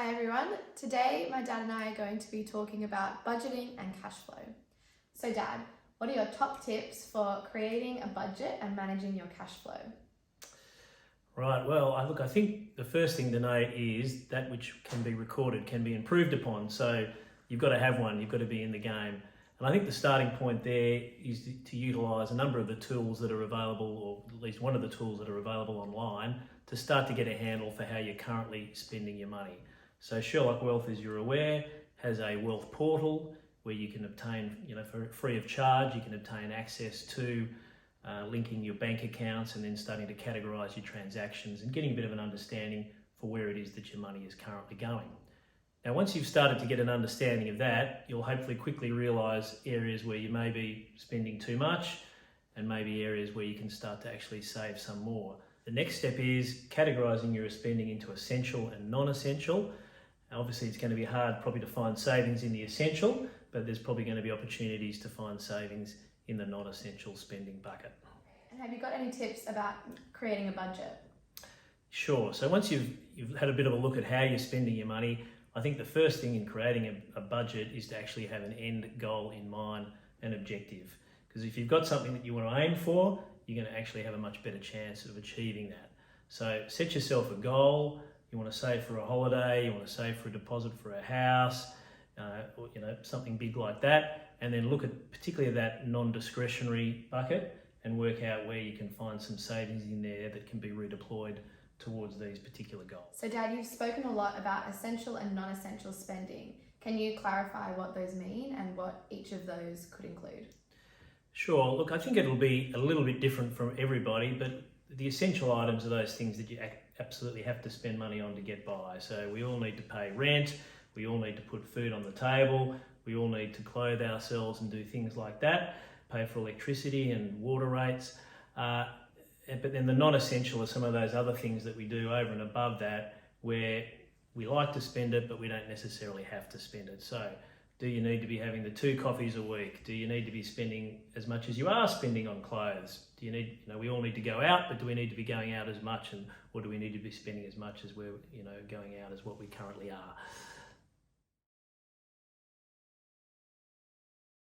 Hi everyone, today my dad and I are going to be talking about budgeting and cash flow. So Dad, what are your top tips for creating a budget and managing your cash flow? Right, well, I think the first thing to note is that which can be recorded can be improved upon. So you've got to have one, you've got to be in the game. And I think the starting point there is to utilise a number of the tools that are available, or at least one of the tools that are available online, to start to get a handle for how you're currently spending your money. So Sherlock Wealth, as you're aware, has a wealth portal where you can obtain, for free of charge, you can obtain access to linking your bank accounts and then starting to categorise your transactions and getting a bit of an understanding for where it is that your money is currently going. Now, once you've started to get an understanding of that, you'll hopefully quickly realise areas where you may be spending too much and maybe areas where you can start to actually save some more. The next step is categorising your spending into essential and non-essential. Obviously, it's going to be hard probably to find savings in the essential, but there's probably going to be opportunities to find savings in the non-essential spending bucket. And have you got any tips about creating a budget? Sure. So once you've had a bit of a look at how you're spending your money, I think the first thing in creating a budget is to actually have an end goal in mind, an objective. Because if you've got something that you want to aim for, you're going to actually have a much better chance of achieving that. So set yourself a goal. You want to save for a holiday, you want to save for a deposit for a house, or something big like that, and then look at particularly that non-discretionary bucket and work out where you can find some savings in there that can be redeployed towards these particular goals. So Dad, you've spoken a lot about essential and non-essential spending. Can you clarify what those mean and what each of those could include? Sure. Look, I think it'll be a little bit different from everybody, but the essential items are those things that you absolutely have to spend money on to get by. So we all need to pay rent, we all need to put food on the table, we all need to clothe ourselves and do things like that, pay for electricity and water rates. But then the non-essential are some of those other things that we do over and above that where we like to spend it, but we don't necessarily have to spend it. So do you need to be having the 2 coffees a week? Do you need to be spending as much as you are spending on clothes? Do you need, we all need to go out, but do we need to be going out as much, or do we need to be spending as much as we're, going out as what we currently are?